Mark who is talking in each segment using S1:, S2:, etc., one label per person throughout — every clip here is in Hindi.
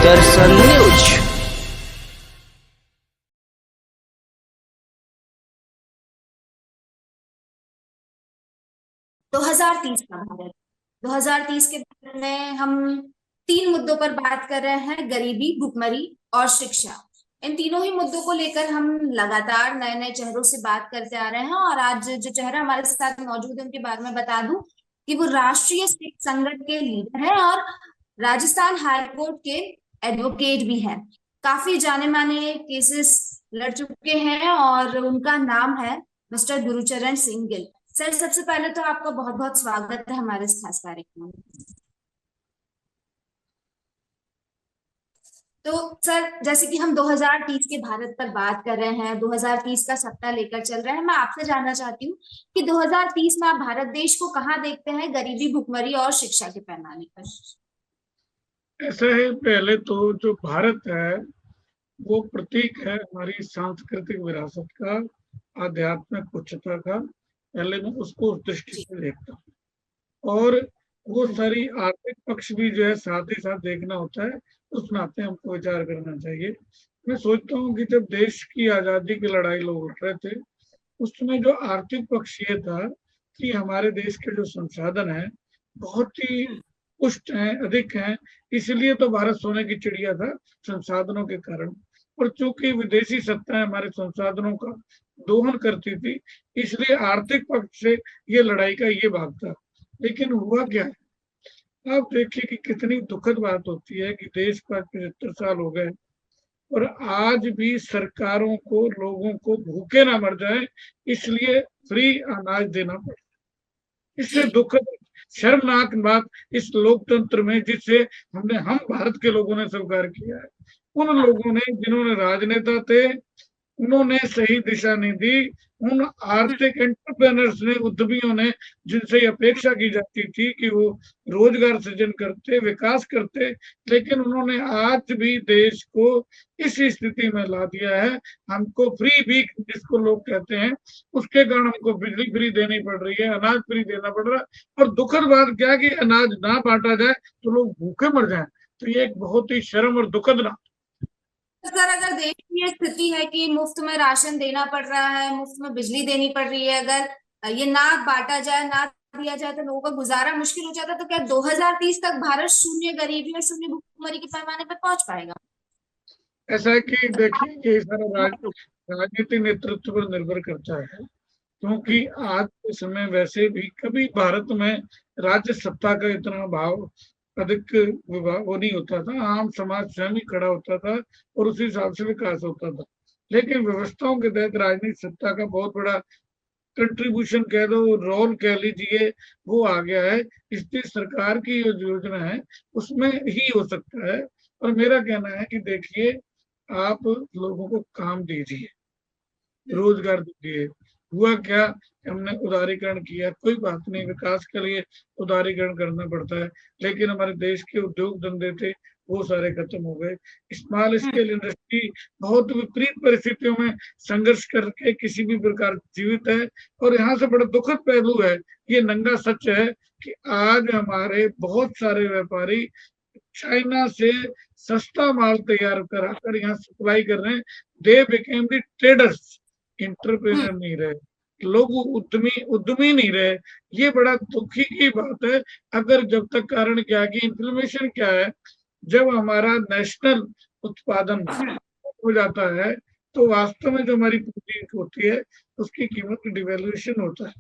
S1: दर्शन न्यूज।
S2: 2030 का भारत। 2030 के भारत में हम 3 मुद्दों पर बात कर रहे हैं, गरीबी, भुखमरी और शिक्षा। इन तीनों ही मुद्दों को लेकर हम लगातार नए नए चेहरों से बात करते आ रहे हैं, और आज जो चेहरा हमारे साथ मौजूद है उनके बारे में बता दूं कि वो राष्ट्रीय सिख संगठन के लीडर हैं और राजस्थान हाईकोर्ट के एडवोकेट भी हैं। काफी जाने माने केसेस लड़ चुके हैं और उनका नाम है मिस्टर गुरुचरण सिंह गिल। सर, सबसे पहले तो आपका बहुत बहुत स्वागत है हमारे इस खास कार्यक्रम में। तो सर, जैसे कि हम 2030 के भारत पर बात कर रहे हैं, 2030 का सप्ताह लेकर चल रहे हैं, मैं आपसे जानना चाहती हूँ कि 2030 में आप भारत देश को कहाँ देखते हैं, गरीबी, भुखमरी और शिक्षा के पैमाने पर?
S3: ऐसा है, पहले तो जो भारत है वो प्रतीक है हमारी सांस्कृतिक विरासत का, आध्यात्मिक उच्चता का। पहले मैं उसको उस दृष्टि
S2: जी।
S3: से देखता हूँ, और वो सारी आर्थिक पक्ष भी जो है साथ ही साथ देखना होता है। उस नाते हमको विचार करना चाहिए। मैं सोचता हूँ कि जब देश की आजादी की लड़ाई लोग उठ रहे थे, उस समय जो आर्थिक पक्ष ये था कि हमारे देश के जो संसाधन है बहुत ही पुष्ट हैं, अधिक हैं। इसलिए तो भारत सोने की चिड़िया था, संसाधनों के कारण। और चूंकि विदेशी सत्ताएं हमारे संसाधनों का दोहन करती थी, इसलिए आर्थिक पक्ष से ये लड़ाई का ये भाग था। लेकिन हुआ क्या है, आप देखिए कि कितनी दुखद बात होती है कि देश को आज 75 साल हो गए और आज भी सरकारों को लोगों को भूखे ना मर जाए इसलिए फ्री अनाज देना पड़े। इससे
S2: जी।
S3: दुखद, शर्मनाक बात इस लोकतंत्र में जिसे हम भारत के लोगों ने स्वीकार किया है। उन
S2: हाँ।
S3: लोगों ने जिन्होंने राजनेता थे, उन्होंने सही दिशा नहीं दी। उन आर्थिक एंटरप्रेनर्स ने, उद्यमियों ने, जिनसे अपेक्षा की जाती थी कि वो रोजगार सृजन करते, विकास करते, लेकिन उन्होंने आज भी देश को इस स्थिति में ला दिया है। हमको फ्री वीक जिसको लोग कहते हैं, उसके कारण हमको बिजली फ्री देनी पड़ रही है, अनाज फ्री देना पड़ रहा है। और दुखद बात क्या है कि अनाज ना बांटा जाए तो लोग भूखे मर जाए। तो ये एक बहुत ही शर्म और दुखद ना।
S2: सर, अगर देश की ये स्थिति है कि मुफ्त में राशन देना पड़ रहा है, मुफ्त में बिजली देनी पड़ रही है, अगर ये ना बांटा जाए, ना दिया जाए तो लोगों का गुजारा मुश्किल हो जाता है, तो क्या 2030 तक भारत शून्य गरीबी और शून्य भुखमरी के पैमाने पर पहुंच पाएगा?
S3: ऐसा है कि देखिए ये सारा राजनीति नेतृत्व पर निर्भर करता है, क्योंकि आज के समय वैसे भी कभी भारत में राज्य सत्ता का इतना भाव अधिक वो नहीं होता था। आम समाज स्वयं ही खड़ा होता था और उसी हिसाब से विकास होता था। लेकिन व्यवस्थाओं के तहत राजनीतिक सत्ता का बहुत बड़ा कंट्रीब्यूशन कह दो, रोल कह लीजिए, वो आ गया है। इसलिए सरकार की जो योजना है उसमें ही हो सकता है। और मेरा कहना है कि देखिए, आप लोगों को काम दीजिए, रोजगार दीजिए। हुआ क्या, हमने उदारीकरण किया, कोई बात नहीं, विकास के लिए उदारीकरण करना पड़ता है, लेकिन हमारे देश के उद्योग धंधे थे वो सारे खत्म हो गए। स्मॉल स्केल इंडस्ट्री बहुत विपरीत परिस्थितियों में संघर्ष करके किसी भी प्रकार जीवित है। और यहाँ से बड़ा दुखद पहलू है, ये नंगा सच है कि आज हमारे बहुत सारे व्यापारी चाइना से सस्ता माल तैयार कराकर यहाँ सप्लाई कर रहे हैं। They became the traders, entrepreneur नहीं रहे, लोग उद्यमी उद्यमी नहीं रहे। ये बड़ा दुखी की बात है। अगर जब तक कारण क्या है कि इन्फ्लेमेशन क्या है, जब हमारा नेशनल उत्पादन हो जाता है तो वास्तव में जो हमारी पूंजी होती है उसकी कीमत डिवेल्यूएशन होता है।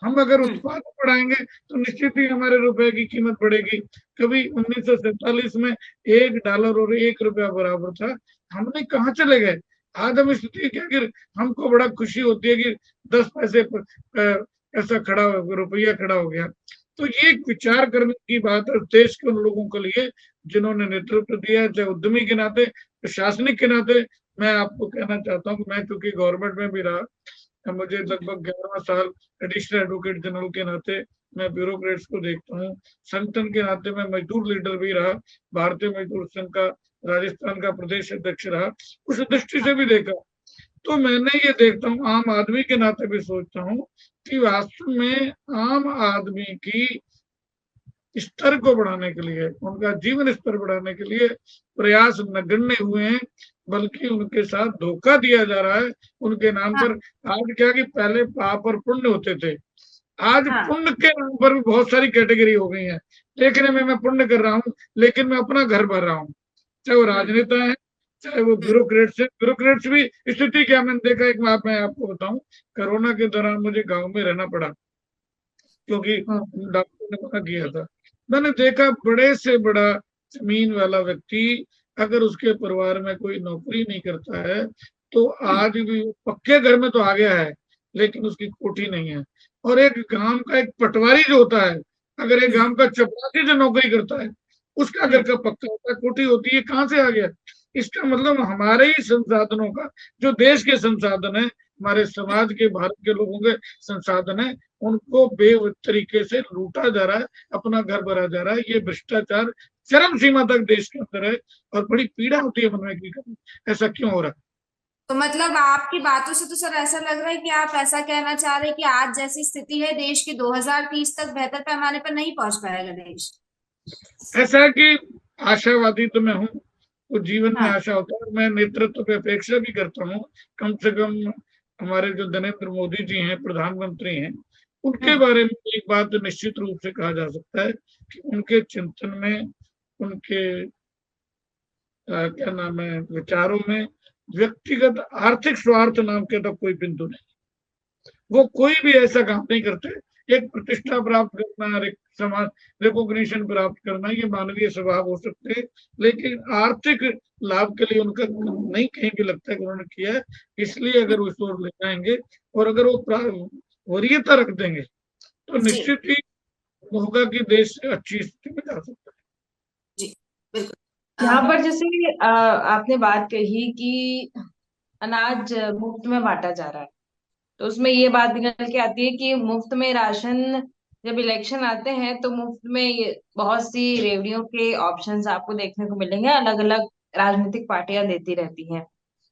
S3: हम अगर उत्पादन बढ़ाएंगे तो निश्चित ही हमारे रुपए की कीमत बढ़ेगी। कभी 1947 में $1 और $1 बराबर था, हमने कहाँ चले गए। आज हम स्थिति क्या कि हमको बड़ा खुशी होती है कि 10 पैसे ऐसा खड़ा हो, रुपया खड़ा हो गया। तो ये एक विचार करने की बात है देश के उन लोगों के लिए जिन्होंने नेतृत्व दिया है, चाहे उद्यमी के नाते, प्रशासनिक के नाते। मैं आपको कहना चाहता हूँ कि मैं चूंकि गवर्नमेंट में भी रहा, मुझे लगभग 11वां साल एडिशनल एडवोकेट जनरल के नाते मैं ब्यूरोक्रेट्स को देखता हूँ। संगठन के नाते मैं मजदूर लीडर भी रहा, भारतीय मजदूर संघ का राजस्थान का प्रदेश अध्यक्ष रहा। उस दृष्टि से भी देखा तो मैंने ये देखता हूँ, आम आदमी के नाते भी सोचता हूँ कि वास्तव में आम आदमी की स्तर को बढ़ाने के लिए, उनका जीवन स्तर बढ़ाने के लिए प्रयास नगण्य हुए हैं, बल्कि उनके साथ धोखा दिया जा रहा है उनके नाम
S2: हाँ
S3: पर। आज क्या कि पहले पाप और पुण्य होते थे, आज
S2: हाँ
S3: पुण्य के नाम पर भी बहुत सारी कैटेगरी हो गई है। देखने में मैं पुण्य कर रहा हूँ, लेकिन मैं अपना घर भर रहा हूँ। चाहे वो
S2: हम्म
S3: राजनेता है, चाहे वो
S2: हम्म
S3: ब्यूरोक्रेट्स है। ब्यूरोक्रेट्स भी स्थिति क्या मैंने देखा, एक बात मैं आपको बताऊं, कोरोना के दौरान मुझे गांव में रहना पड़ा, क्योंकि
S2: हम्म
S3: डॉक्टर ने मना किया था। मैंने देखा बड़े से बड़ा जमीन वाला व्यक्ति, अगर उसके परिवार में कोई नौकरी नहीं करता है, तो
S2: हम्म,
S3: आज भी वो पक्के घर में तो आ गया है, लेकिन उसकी कोठी नहीं है। और एक गांव का एक पटवारी जो होता है, अगर एक गांव का चपरासी जो नौकरी करता है, उसका घर
S2: हम्म,
S3: का पक्का होता है, कोठी होती है, कहाँ से आ गया? इसका मतलब हमारे ही संसाधनों का, जो देश के संसाधन है, हमारे समाज के, भारत के लोगों के संसाधन है, उनको बे तरीके से लूटा जा रहा है, अपना घर भरा जा रहा है। ये भ्रष्टाचार चरम सीमा तक देश के अंदर है, और बड़ी पीड़ा होती है मन में कि ऐसा क्यों हो रहा है।
S2: तो मतलब आपकी बातों से तो सर ऐसा लग रहा है कि आप ऐसा कहना चाह रहे हैं कि आज जैसी स्थिति है देश की 2030 तक बेहतर पैमाने पर नहीं पहुंच पाएगा देश।
S3: ऐसा है कि आशावादी तो मैं हूँ, तो जीवन में
S2: हाँ
S3: आशा होता है, मैं नेतृत्व पे अपेक्षा भी करता हूँ। कम से कम हमारे जो नरेंद्र मोदी जी हैं, प्रधानमंत्री हैं, उनके
S2: हम्म
S3: बारे में एक बात तो निश्चित रूप से कहा जा सकता है कि उनके चिंतन में, उनके क्या नाम है, विचारों में व्यक्तिगत आर्थिक स्वार्थ नाम के तो कोई बिंदु नहीं। वो कोई भी ऐसा काम नहीं करते। एक प्रतिष्ठा प्राप्त करना, एक समाज रिकॉग्निशन प्राप्त करना, ये मानवीय स्वभाव हो सकते हैं, लेकिन आर्थिक लाभ के लिए उनका नहीं कहीं भी लगता है कि उन्होंने किया है। इसलिए अगर उस ओर ले जाएंगे, और अगर वो वरीयता रख देंगे, तो
S2: जी
S3: निश्चित ही होगा कि देश अच्छी स्थिति में जा सकता
S2: जी बिल्कुल।
S1: यहाँ पर जैसे आपने बात कही कि अनाज मुफ्त में बांटा जा रहा है, तो उसमें ये बात निकल के आती है कि मुफ्त में राशन, जब इलेक्शन आते हैं तो मुफ्त में ये बहुत सी रेवड़ियों के ऑप्शंस आपको देखने को मिलेंगे, अलग अलग राजनीतिक पार्टियां देती रहती हैं।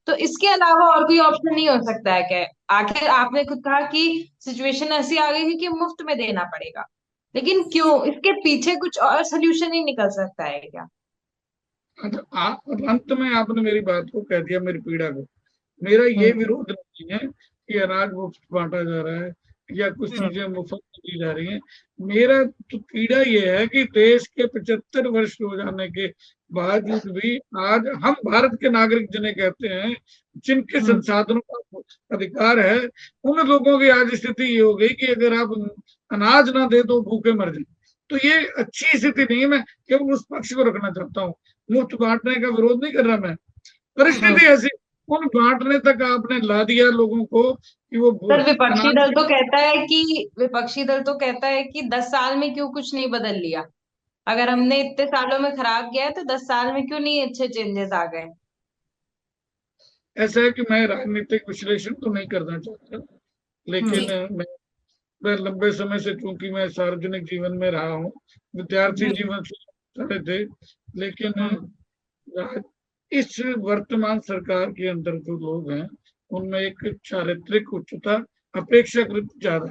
S1: तो इसके अलावा और कोई ऑप्शन नहीं हो सकता है क्या? आखिर आपने खुद कहा कि सिचुएशन ऐसी आ गई है कि मुफ्त में देना पड़ेगा, लेकिन क्यों? इसके पीछे कुछ और सोल्यूशन ही निकल सकता है क्या?
S3: है। तो अब अंत में आपने मेरी बात को कह दिया, मेरी पीड़ा को। मेरा ये
S1: हम्म
S3: विरोध नहीं है कि अनाज मुफ्त बांटा जा रहा है या कुछ
S2: हम्म
S3: चीजें मुफ्त में दी जा रही हैं। मेरा तो पीड़ा ये है कि देश के 75 वर्ष हो जाने के बावजूद भी आज हम भारत के नागरिक जिन्हें कहते हैं, जिनके
S1: हम्म
S3: संसाधनों का अधिकार है, उन लोगों की आज स्थिति ये हो गई कि अगर आप अनाज ना दे तो भूखे मर जाए। तो ये अच्छी स्थिति नहीं है। मैं केवल उस पक्ष को रखना चाहता हूँ, मुफ्त बांटने का विरोध नहीं कर रहा मैं।
S1: हम्म
S3: परिस्थिति ऐसी, उन बांटने तक आपने ला दिया लोगों को कि वो
S1: सर, विपक्षी
S3: अनाज।
S1: दल तो कहता है कि 10 साल में क्यों कुछ नहीं बदल लिया? अगर हमने इतने सालों में खराब किया है तो 10 साल में क्यों नहीं अच्छे चेंजेस आ गए?
S3: ऐसा है कि मैं राजनीतिक विश्लेषण तो नहीं करना चाहता, लेकिन
S1: हम्म
S2: जी
S3: मैं लंबे समय से, चूंकि मैं सार्वजनिक जीवन में रहा हूँ, विद्यार्थी
S2: जी
S3: जीवन से रहे थे, लेकिन
S1: हम्म
S3: इस वर्तमान सरकार के अंदर जो लोग हैं, उनमें एक चारित्रिक उच्चता अपेक्षाकृत ज्यादा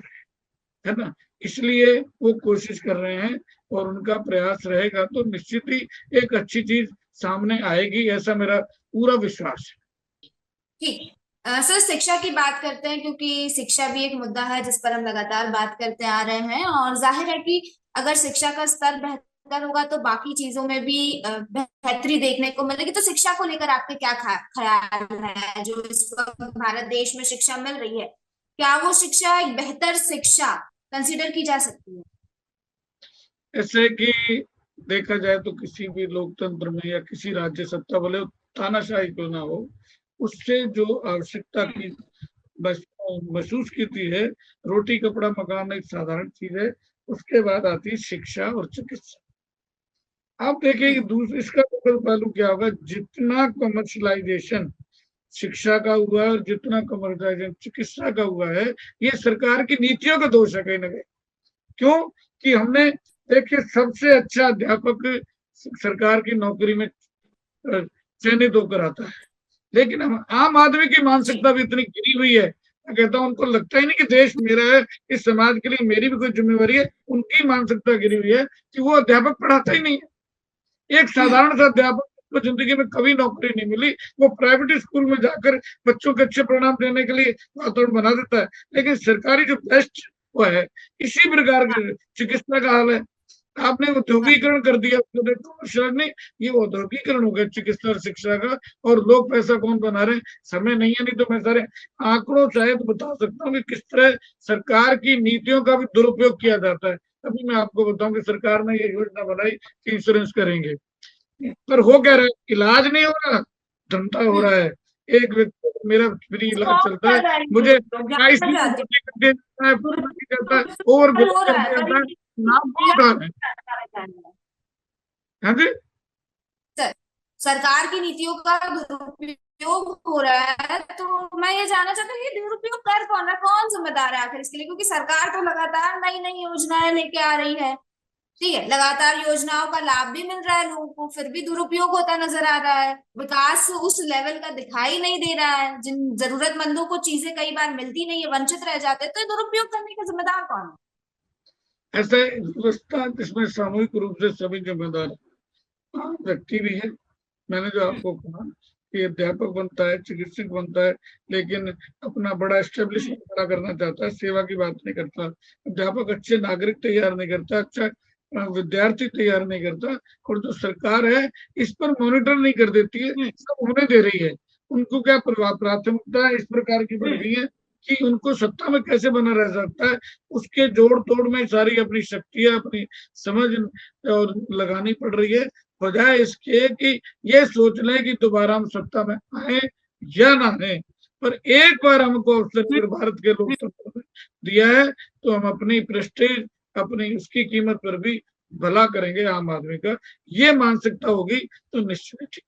S3: है ना। इसलिए वो कोशिश कर रहे हैं, और उनका प्रयास रहेगा तो निश्चित ही एक अच्छी चीज सामने आएगी, ऐसा मेरा पूरा विश्वास है।
S2: ठीक है। सर शिक्षा की बात करते हैं क्योंकि शिक्षा भी एक मुद्दा है जिस पर हम लगातार बात करते आ रहे हैं और जाहिर है कि अगर शिक्षा का स्तर बेहतर होगा तो बाकी चीजों में भी बेहतरी देखने को मिलेगी। तो शिक्षा को लेकर आपके क्या ख्याल है? जो इस वक्त भारत देश में शिक्षा मिल रही है, क्या वो शिक्षा एक बेहतर शिक्षा कंसिडर की जा सकती है?
S3: ऐसे कि देखा जाए तो किसी भी लोकतंत्र में या किसी राज्य सत्ता, भले वो तानाशाही क्यों ना हो, उससे जो आवश्यकता की बस महसूस की थी है, रोटी कपड़ा मकान एक साधारण चीज है, उसके बाद आती है शिक्षा और चिकित्सा। आप देखिए कि इसका दूसरा पहलू क्या होगा, जितना कमर्शलाइजेशन शिक्षा का हुआ है और जितना कमर्शलाइजेशन चिकित्सा का हुआ है, ये सरकार की नीतियों का दोष है कहीं ना कहीं। क्यों? कि हमने, देखिए, सबसे अच्छा अध्यापक सरकार की नौकरी में चयनित होकर आता है, लेकिन हम आम आदमी की
S2: जी
S3: मानसिकता भी इतनी गिरी हुई है मैं कहता हूँ उनको लगता ही नहीं कि देश मेरा है, इस समाज के लिए मेरी भी कोई जिम्मेवारी है। उनकी मानसिकता गिरी हुई है कि वो अध्यापक पढ़ाता ही नहीं है। एक साधारण सा अध्यापक को जिंदगी में कभी नौकरी नहीं मिली, वो प्राइवेट स्कूल में जाकर बच्चों के अच्छे परिणाम देने के लिए वातावरण बना देता है। लेकिन सरकारी जो बेस्ट वो है, इसी प्रकार की चिकित्सा का हाल है। आपने औद्योगिकरण कर दिया, कमर्शियल नहीं, ये औद्योगिकरण हो गया चिकित्सा और शिक्षा का। और लोग पैसा कौन बना रहे हैं, समय नहीं है, नहीं तो मैं सारे आंकड़ों शायद बता सकता हूँ कि किस तरह सरकार की नीतियों का भी दुरुपयोग किया जाता है। अभी मैं आपको बताऊं कि सरकार ने ये योजना बनाई कि इंश्योरेंस करेंगे, पर हो क्या रहा है, इलाज नहीं हो रहा, धंधा हो रहा है। एक व्यक्ति मेरा फ्री इलाज
S2: फ्रॉड
S3: चलता है,
S2: कर रहा है
S3: मुझे
S2: ये लोग, जानना
S3: आईसीयू
S2: चाहती
S3: भर्ती कर दिया जाता है,
S2: हूँ।
S3: भर्ती करता है, ओवर
S2: हो
S3: कर
S2: रहा
S3: दिया
S2: है,
S3: जाता है,
S2: गरीबी
S3: नाम कौन उठा रहे हैं? हाँ जी,
S2: सरकार की नीतियों का दुरुपयोग हो रहा है। तो मैं ये जानना चाहती हूँ, ये दुरुपयोग कर कौन रहा है, कौन जिम्मेदार है आखिर इसके लिए? क्योंकि सरकार तो लगातार नई नई योजनाएं लेके आ रही है, ठीक है, लगातार योजनाओं का लाभ भी मिल रहा है लोगों को, फिर भी दुरुपयोग होता नजर आ रहा है। विकास उस लेवल का दिखाई नहीं दे रहा है, जिन जरूरतमंदों को चीजें कई बार मिलती नहीं है, वंचित रह जाते हैं। तो ये दुरुपयोग करने का जिम्मेदार कौन है?
S3: ऐसा व्यवस्था जिसमें सामूहिक रूप से सभी जिम्मेदार हैं। आम व्यक्ति भी है। मैंने जो आपको कहा कि अध्यापक बनता है, चिकित्सक बनता है, लेकिन अपना बड़ा एस्टेब्लिशमेंट खड़ा करना चाहता है, सेवा की बात नहीं करता। अध्यापक अच्छे नागरिक तैयार नहीं करता, अच्छा विद्यार्थी तैयार नहीं करता। और जो सरकार है इस पर मॉनिटर नहीं कर देती है, सब होने दे रही है। उनको क्या प्राथमिकता इस प्रकार की बढ़ गई है कि उनको सत्ता में कैसे बना रह सकता है, उसके जोड़ तोड़ में सारी अपनी शक्तियां, अपनी समझ और लगानी पड़ रही है, बजाय इसके कि ये सोच लें कि दोबारा हम सत्ता में आए या ना आए। पर एक बार हमको अवसर अगर भारत के लोकतंत्र में दिया है तो हम अपनी प्रेस्टीज, अपनी उसकी कीमत पर भी भला करेंगे आम आदमी का। ये मानसिकता होगी तो निश्चित ठीक।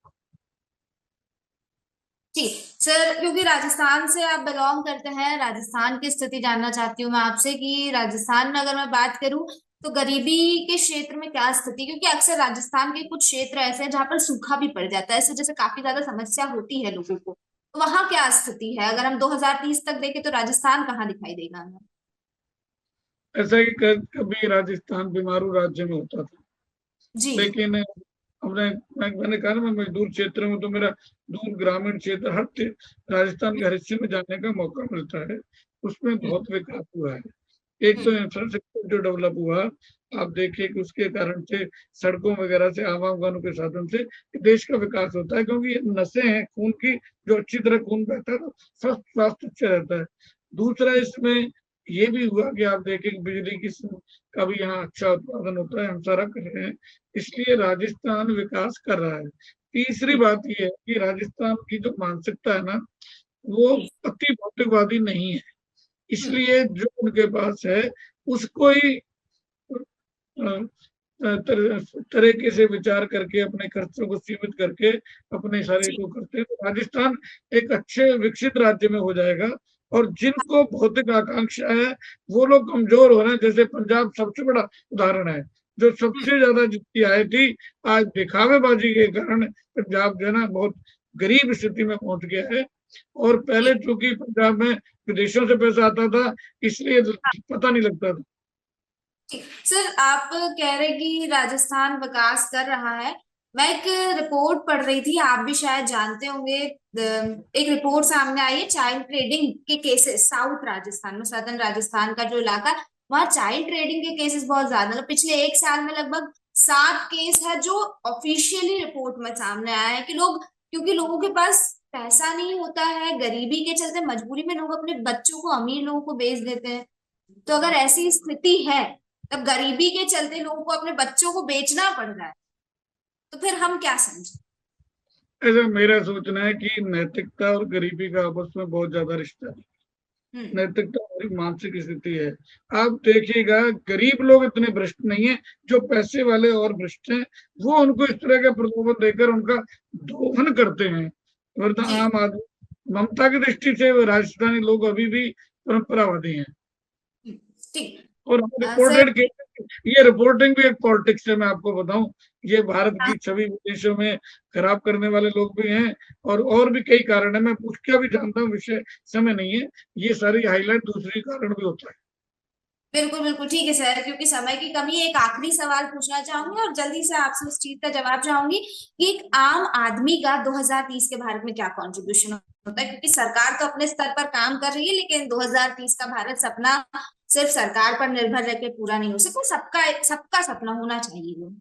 S2: जी सर, क्योंकि राजस्थान से आप बिलोंग करते हैं, राजस्थान की स्थिति जानना चाहती हूँ मैं आपसे कि राजस्थान में अगर मैं बात करूं तो गरीबी के क्षेत्र में क्या स्थिति, क्योंकि अक्सर राजस्थान के कुछ क्षेत्र ऐसे हैं जहाँ पर सूखा भी पड़ जाता है, इस वजह से काफी ज्यादा समस्या होती है लोगों को। तो वहां क्या स्थिति है? अगर हम 2030 तक देखें तो राजस्थान कहाँ दिखाई देगा हमें?
S3: ऐसा ही कभी राजस्थान बीमारू राज्य में होता था,
S2: जी
S3: लेकिन हमने मैंने कहा ना, मैं मजदूर क्षेत्र में, तो मेरा दूर ग्रामीण क्षेत्र हर राजस्थान के हर हिस्से में जाने का मौका मिलता है। उसमें बहुत विकास हुआ है। एक तो इंफ्रास्ट्रक्चर जो डेवलप हुआ, आप देखिए कि उसके कारण से सड़कों वगैरह से, आवागमन के साधन से देश का विकास होता है, क्योंकि ये नसें हैं खून की, जो अच्छी तरह खून बहता है तो स्वस्थ स्वास्थ्य अच्छा रहता है। दूसरा इसमें ये भी हुआ कि आप देखें कि बिजली की का भी यहाँ अच्छा उत्पादन होता है, हम सारा कर रहे हैं, इसलिए राजस्थान विकास कर रहा है। तीसरी बात यह है कि राजस्थान की जो मानसिकता है ना, वो अति भौतिकवादी नहीं है, इसलिए जो उनके पास है उसको ही तरीके से विचार करके अपने खर्चों को सीमित करके अपने सारे को करते हैं। तो राजस्थान एक अच्छे विकसित राज्य में हो जाएगा। और जिनको भौतिक आकांक्षा है वो लोग कमजोर हो रहे हैं। जैसे पंजाब सबसे बड़ा उदाहरण है, जो सबसे ज्यादा जितनी आय थी, आज दिखावेबाजी के कारण पंजाब जो है ना बहुत गरीब स्थिति में पहुंच गया है। और पहले चूंकि पंजाब में विदेशों से पैसा आता था, इसलिए पता नहीं लगता था।
S2: सर, आप कह रहे कि राजस्थान विकास कर रहा है। मैं एक रिपोर्ट पढ़ रही थी, आप भी शायद जानते होंगे। एक रिपोर्ट सामने आई है चाइल्ड ट्रेडिंग के केसेस साउथ राजस्थान में, सदर्न राजस्थान का जो इलाका है, वहाँ चाइल्ड ट्रेडिंग के केसेस बहुत ज्यादा, मतलब पिछले एक साल में लगभग 7 केस है जो ऑफिशियली रिपोर्ट में सामने आया है कि लोग, क्योंकि लोगों के पास पैसा नहीं होता है, गरीबी के चलते मजबूरी में लोग अपने बच्चों को अमीर लोगों को बेच देते हैं। तो अगर ऐसी स्थिति है, तब गरीबी के चलते लोगों को अपने बच्चों को बेचना पड़ रहा है, तो फिर हम क्या समझे?
S3: ऐसा मेरा सोचना है कि नैतिकता और गरीबी का आपस में बहुत ज्यादा रिश्ता है। नैतिकता और मानसिक स्थिति है। आप देखिएगा गरीब लोग इतने भ्रष्ट नहीं है, जो पैसे वाले और भ्रष्ट हैं, वो उनको इस तरह के प्रलोभन देकर उनका दोहन करते हैं। वरना आम आदमी ममता की दृष्टि से राजस्थानी लोग अभी भी परंपरावादी हैं।
S2: ठीक
S3: और हम रिपोर्टेड केस ये रिपोर्टिंग भी एक पॉलिटिक्स है, मैं आपको बताऊं। ये भारत की छवि विदेशों में खराब करने वाले लोग भी हैं, और भी कई कारण है, मैं उसका भी जानता हूँ, विषय समय नहीं है। ये सारी हाईलाइट दूसरी कारण भी होता है।
S2: बिल्कुल बिल्कुल ठीक है सर, क्योंकि समय की कमी है, एक आखिरी सवाल पूछना चाहूंगी और जल्दी से आपसे उस चीज का जवाब चाहूंगी कि एक आम आदमी का 2030 के भारत में क्या कंट्रीब्यूशन होता है, क्योंकि सरकार तो अपने स्तर पर काम कर रही है, लेकिन 2030 का भारत सपना सिर्फ सरकार पर निर्भर रह के पूरा नहीं हो सकता, सबका सबका सपना होना चाहिए वो।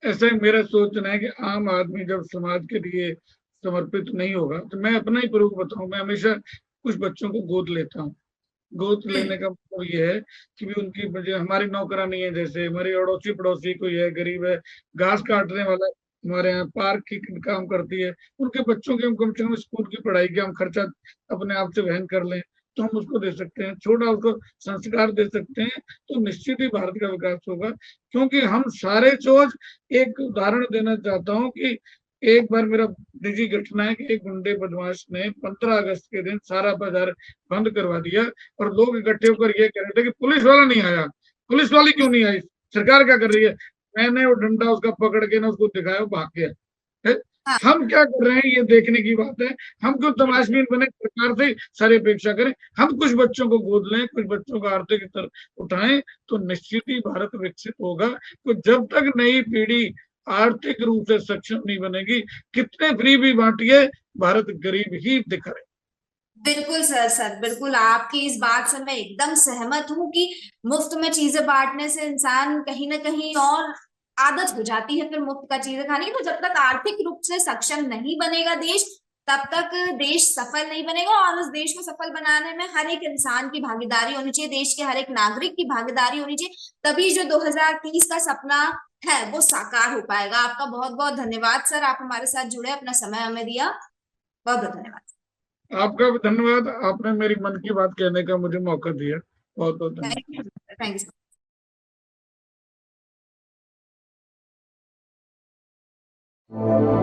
S3: ऐसा ही मेरा सोचना है कि आम आदमी जब समाज के लिए समर्पित नहीं होगा, तो मैं अपना ही प्रूफ बताऊं, मैं हमेशा कुछ बच्चों को गोद लेता हूँ। गोद लेने का मतलब ये है कि भी उनकी वजह, हमारी नौकरानी है, जैसे हमारी अड़ोसी पड़ोसी कोई है, गरीब है, घास काटने वाला है, हमारे यहाँ पार्क की काम करती है, उनके बच्चों के हम कम से कम स्कूल की पढ़ाई के हम खर्चा अपने आप से वहन कर लें, तो हम उसको दे सकते हैं, छोटा उसको संस्कार दे सकते हैं, तो निश्चित ही भारत का विकास होगा। क्योंकि हम सारे सोच, एक उदाहरण देना चाहता हूँ कि एक बार मेरा निजी घटना है कि एक गुंडे बदमाश ने 15 अगस्त के दिन सारा बाजार बंद करवा दिया, और लोग इकट्ठे होकर ये कह रहे थे कि पुलिस वाला नहीं आया, पुलिस वाली क्यों नहीं आई, सरकार क्या कर रही है। मैंने वो डंडा उसका पकड़ के ना उसको दिखाया, वो भाग गया है?
S2: हाँ
S3: हम क्या कर रहे हैं ये देखने की बात है। हम क्यों तमाशबीन बने, सरकार से सारी अपेक्षा करें। हम कुछ बच्चों को गोद लें, कुछ बच्चों को आर्थिक स्तर उठाएं, तो निश्चित ही भारत विकसित होगा। तो जब तक नई पीढ़ी आर्थिक रूप से सक्षम नहीं बनेगी, कितने फ्री भी बांटिए, भारत गरीब ही दिखा रहे।
S2: बिल्कुल सर, सर बिल्कुल आपकी इस बात से मैं एकदम सहमत हूँ कि मुफ्त में चीजें बांटने से इंसान कहीं ना कहीं और आदत हो जाती है फिर मुफ्त का चीजें खाने की। तो जब तक आर्थिक रूप से सक्षम नहीं बनेगा देश, तब तक देश सफल नहीं बनेगा, और उस देश को सफल बनाने में हर एक इंसान की भागीदारी होनी चाहिए, देश के हर एक नागरिक की भागीदारी होनी चाहिए, तभी जो 2030 का सपना है वो साकार हो पाएगा। आपका बहुत बहुत धन्यवाद सर, आप हमारे साथ जुड़े, अपना समय हमें दिया, बहुत बहुत धन्यवाद।
S3: आपका भी धन्यवाद, आपने मेरी मन की बात कहने का मुझे मौका दिया। बहुत बहुत धन्यवाद।
S2: Thank you.
S4: Thank you.